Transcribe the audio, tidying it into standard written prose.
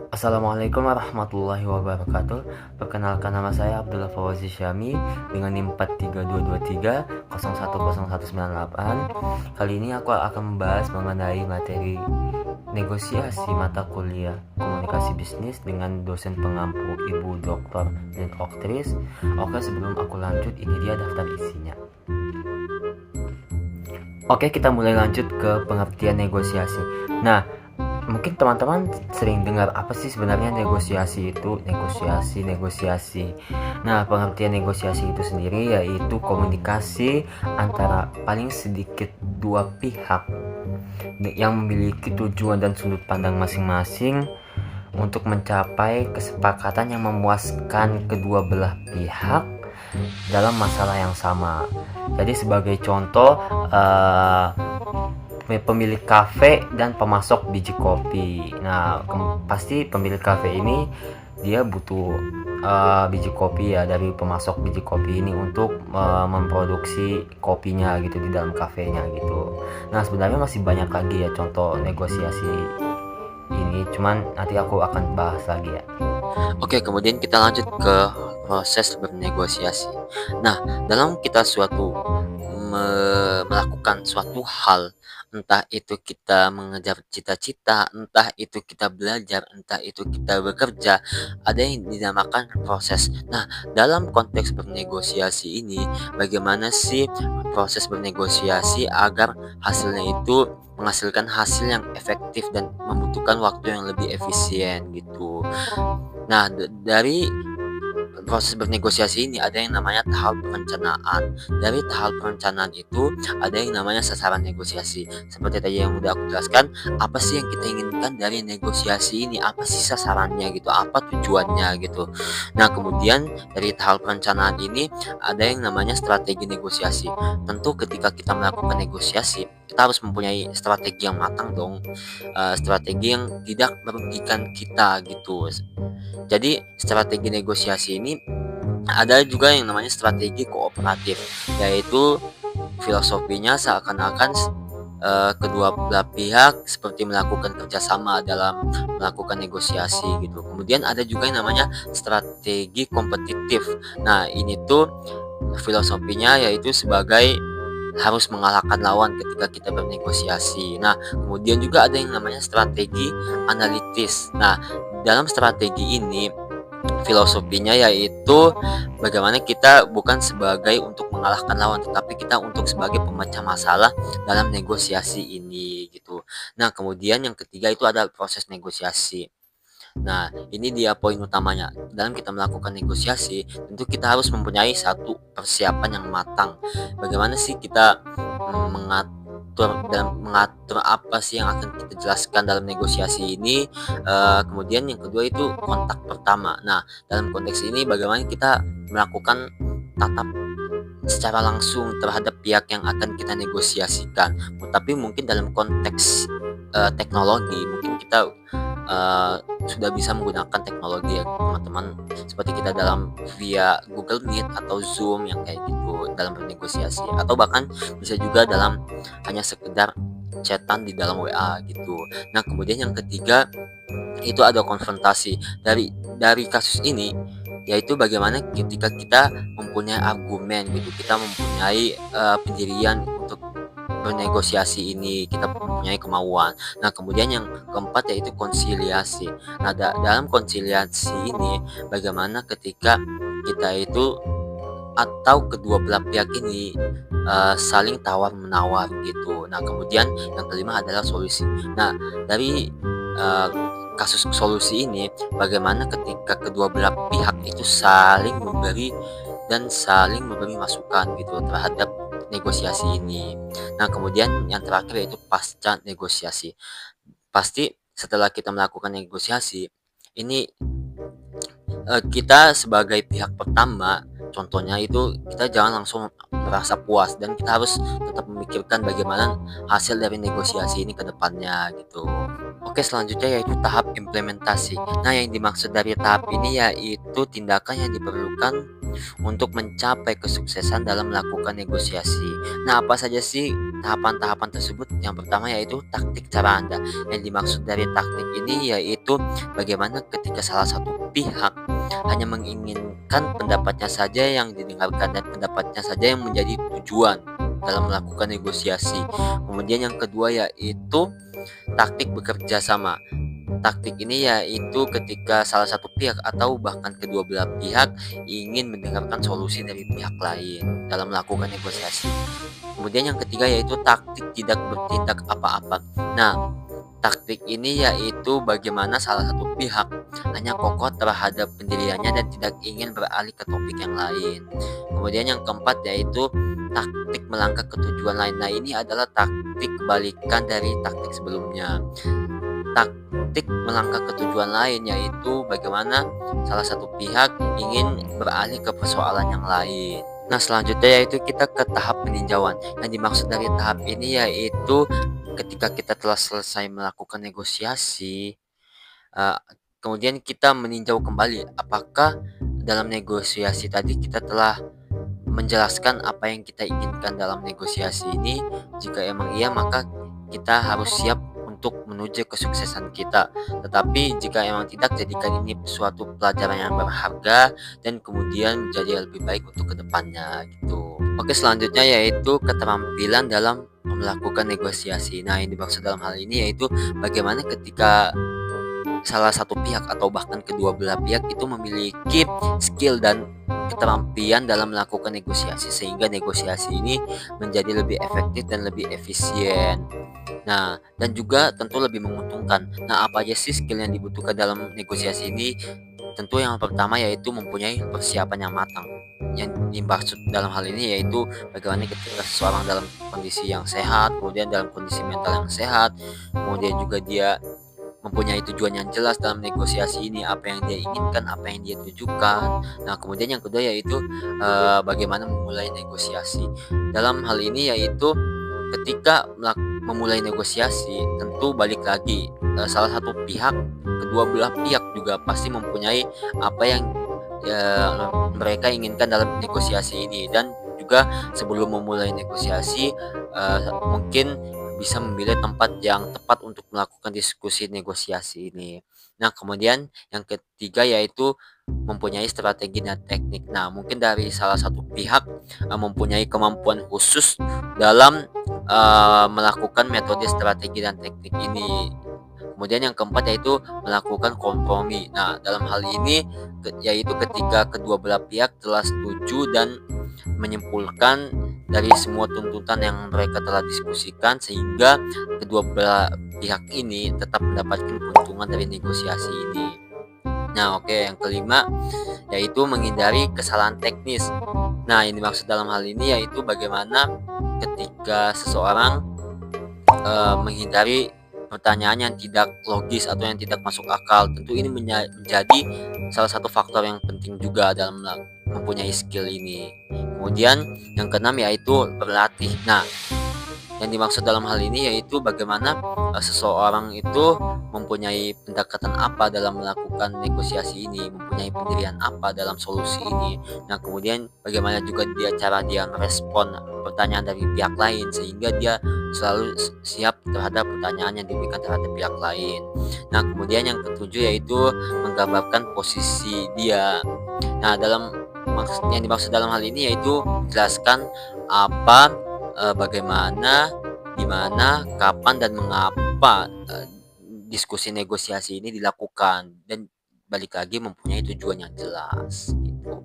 Assalamualaikum warahmatullahi wabarakatuh. Perkenalkan, nama saya Abdullah Fawzi Syami dengan NIM 43223 010198. Kali ini aku akan membahas mengenai materi negosiasi mata kuliah komunikasi bisnis dengan dosen pengampu Ibu Dr. Lin Oktris. Oke, sebelum aku lanjut, ini dia daftar isinya. Oke, kita mulai lanjut ke pengertian negosiasi. Nah, mungkin teman-teman sering dengar apa sih sebenarnya negosiasi itu? Negosiasi. Nah, pengertian negosiasi itu sendiri yaitu komunikasi antara paling sedikit dua pihak yang memiliki tujuan dan sudut pandang masing-masing untuk mencapai kesepakatan yang memuaskan kedua belah pihak dalam masalah yang sama. Jadi sebagai contoh, pemilik kafe dan pemasok biji kopi. Nah, pasti pemilik kafe ini dia butuh biji kopi ya dari pemasok biji kopi ini untuk memproduksi kopinya gitu di dalam kafenya gitu. Nah, sebenarnya masih banyak lagi ya contoh negosiasi ini, cuman nanti aku akan bahas lagi ya. Oke, kemudian kita lanjut ke proses bernegosiasi. Nah, dalam kita melakukan suatu hal, entah itu kita mengejar cita-cita, entah itu kita belajar, entah itu kita bekerja, ada yang dinamakan proses. Nah, dalam konteks bernegosiasi ini, bagaimana sih proses bernegosiasi agar hasilnya itu menghasilkan hasil yang efektif dan membutuhkan waktu yang lebih efisien gitu. Nah, dari proses bernegosiasi ini ada yang namanya tahap perencanaan. Dari tahap perencanaan itu ada yang namanya sasaran negosiasi. Seperti tadi yang udah aku jelaskan, apa sih yang kita inginkan dari negosiasi ini? Apa sih sasarannya gitu? Apa tujuannya gitu? Nah, kemudian dari tahap perencanaan ini ada yang namanya strategi negosiasi. Tentu ketika kita melakukan negosiasi, kita harus mempunyai strategi yang matang dong. Strategi yang tidak merugikan kita gitu. Jadi strategi negosiasi ini ada juga yang namanya strategi kooperatif, yaitu filosofinya seakan-akan kedua belah pihak seperti melakukan kerjasama dalam melakukan negosiasi gitu. Kemudian ada juga yang namanya strategi kompetitif. Nah, ini tuh filosofinya yaitu sebagai harus mengalahkan lawan ketika kita bernegosiasi. Nah, kemudian juga ada yang namanya strategi analitis. Nah, dalam strategi ini filosofinya yaitu bagaimana kita bukan sebagai untuk mengalahkan lawan, tetapi kita untuk sebagai pemecah masalah dalam negosiasi ini gitu. Nah, kemudian yang ketiga itu ada proses negosiasi. Nah, ini dia poin utamanya. Dalam kita melakukan negosiasi, tentu kita harus mempunyai satu persiapan yang matang. Bagaimana sih kita mengatur apa sih yang akan kita jelaskan dalam negosiasi ini. Kemudian yang kedua itu kontak pertama. Nah, dalam konteks ini bagaimana kita melakukan tatap secara langsung terhadap pihak yang akan kita negosiasikan. Tapi mungkin dalam konteks teknologi, mungkin kita sudah bisa menggunakan teknologi ya teman-teman, seperti kita dalam via Google Meet atau Zoom yang kayak gitu dalam bernegosiasi, atau bahkan bisa juga dalam hanya sekedar chatan di dalam WA gitu. Nah, kemudian yang ketiga itu ada konfrontasi. Dari kasus ini yaitu bagaimana ketika kita mempunyai argumen gitu, kita mempunyai pendirian untuk bernegosiasi ini, kita mempunyai kemauan. Nah, kemudian yang keempat yaitu konsiliasi. Nah, dalam konsiliasi ini bagaimana ketika kita itu atau kedua belah pihak ini saling tawar menawar gitu. Nah, kemudian yang kelima adalah solusi. Nah, dari kasus solusi ini bagaimana ketika kedua belah pihak itu saling memberi dan saling memberi masukan gitu terhadap negosiasi ini. Nah, kemudian yang terakhir yaitu pasca negosiasi. Pasti setelah kita melakukan negosiasi ini kita sebagai pihak pertama, contohnya itu kita jangan langsung merasa puas dan kita harus tetap memikirkan bagaimana hasil dari negosiasi ini ke depannya gitu. Oke, selanjutnya yaitu tahap implementasi. Nah, yang dimaksud dari tahap ini yaitu tindakan yang diperlukan untuk mencapai kesuksesan dalam melakukan negosiasi. Nah, apa saja sih tahapan-tahapan tersebut? Yang pertama yaitu taktik cara Anda. Yang dimaksud dari taktik ini yaitu bagaimana ketika salah satu pihak hanya menginginkan pendapatnya saja yang didengarkan dan pendapatnya saja yang menjadi tujuan dalam melakukan negosiasi. Kemudian yang kedua yaitu taktik bekerja sama. Taktik ini yaitu ketika salah satu pihak atau bahkan kedua belah pihak ingin mendengarkan solusi dari pihak lain dalam melakukan negosiasi. Kemudian yang ketiga yaitu taktik tidak bertindak apa-apa. Nah, taktik ini yaitu bagaimana salah satu pihak hanya kokoh terhadap pendiriannya dan tidak ingin beralih ke topik yang lain. Kemudian yang keempat yaitu taktik melangkah ke tujuan lain. Nah, ini adalah taktik kebalikan dari taktik sebelumnya. Taktik melangkah ke tujuan lain yaitu bagaimana salah satu pihak ingin beralih ke persoalan yang lain. Nah, selanjutnya yaitu kita ke tahap peninjauan. Yang dimaksud dari tahap ini yaitu ketika kita telah selesai melakukan negosiasi, eh, kemudian kita meninjau kembali apakah dalam negosiasi tadi kita telah menjelaskan apa yang kita inginkan dalam negosiasi ini. Jika emang iya, maka kita harus siap untuk menuju kesuksesan kita. Tetapi jika emang tidak, jadikan ini suatu pelajaran yang berharga dan kemudian menjadi lebih baik untuk kedepannya gitu. Oke, selanjutnya yaitu keterampilan dalam melakukan negosiasi. Nah, yang dimaksud dalam hal ini yaitu bagaimana ketika salah satu pihak atau bahkan kedua belah pihak itu memiliki skill dan keterampilan dalam melakukan negosiasi sehingga negosiasi ini menjadi lebih efektif dan lebih efisien. Nah, dan juga tentu lebih menguntungkan. Nah, apa aja sih skill yang dibutuhkan dalam negosiasi ini? Tentu yang pertama yaitu mempunyai persiapan yang matang. Yang dimaksud dalam hal ini yaitu bagaimana ketika seseorang dalam kondisi yang sehat, kemudian dalam kondisi mental yang sehat, kemudian juga dia mempunyai tujuan yang jelas dalam negosiasi ini, apa yang dia inginkan, apa yang dia tujukan. Nah, kemudian yang kedua yaitu bagaimana memulai negosiasi. Dalam hal ini yaitu ketika memulai negosiasi, tentu balik lagi salah satu pihak, kedua belah pihak juga pasti mempunyai apa yang mereka inginkan dalam negosiasi ini, dan juga sebelum memulai negosiasi mungkin bisa memilih tempat yang tepat untuk melakukan diskusi negosiasi ini. Nah, kemudian yang ketiga yaitu mempunyai strategi dan teknik. Nah, mungkin dari salah satu pihak mempunyai kemampuan khusus dalam melakukan metode strategi dan teknik ini. Kemudian yang keempat yaitu melakukan kompromi. Nah, dalam hal ini yaitu ketika kedua belah pihak telah setuju dan menyimpulkan dari semua tuntutan yang mereka telah diskusikan sehingga kedua belah pihak ini tetap mendapatkan keuntungan dari negosiasi ini. Nah, oke, yang kelima yaitu menghindari kesalahan teknis. Nah, yang dimaksud dalam hal ini yaitu bagaimana ketika seseorang menghindari pertanyaan yang tidak logis atau yang tidak masuk akal. Tentu ini menjadi salah satu faktor yang penting juga dalam mempunyai skill ini. Kemudian yang keenam yaitu berlatih. Nah, yang dimaksud dalam hal ini yaitu bagaimana seseorang itu mempunyai pendekatan apa dalam melakukan negosiasi ini, mempunyai pendirian apa dalam solusi ini. Nah, kemudian bagaimana juga cara dia merespon pertanyaan dari pihak lain sehingga dia selalu siap terhadap pertanyaan yang diberikan terhadap pihak lain. Nah, kemudian yang ketujuh yaitu menggambarkan posisi dia. Nah, yang dimaksud dalam hal ini yaitu menjelaskan apa, bagaimana, di mana, kapan, dan mengapa diskusi negosiasi ini dilakukan, dan balik lagi mempunyai tujuan yang jelas gitu.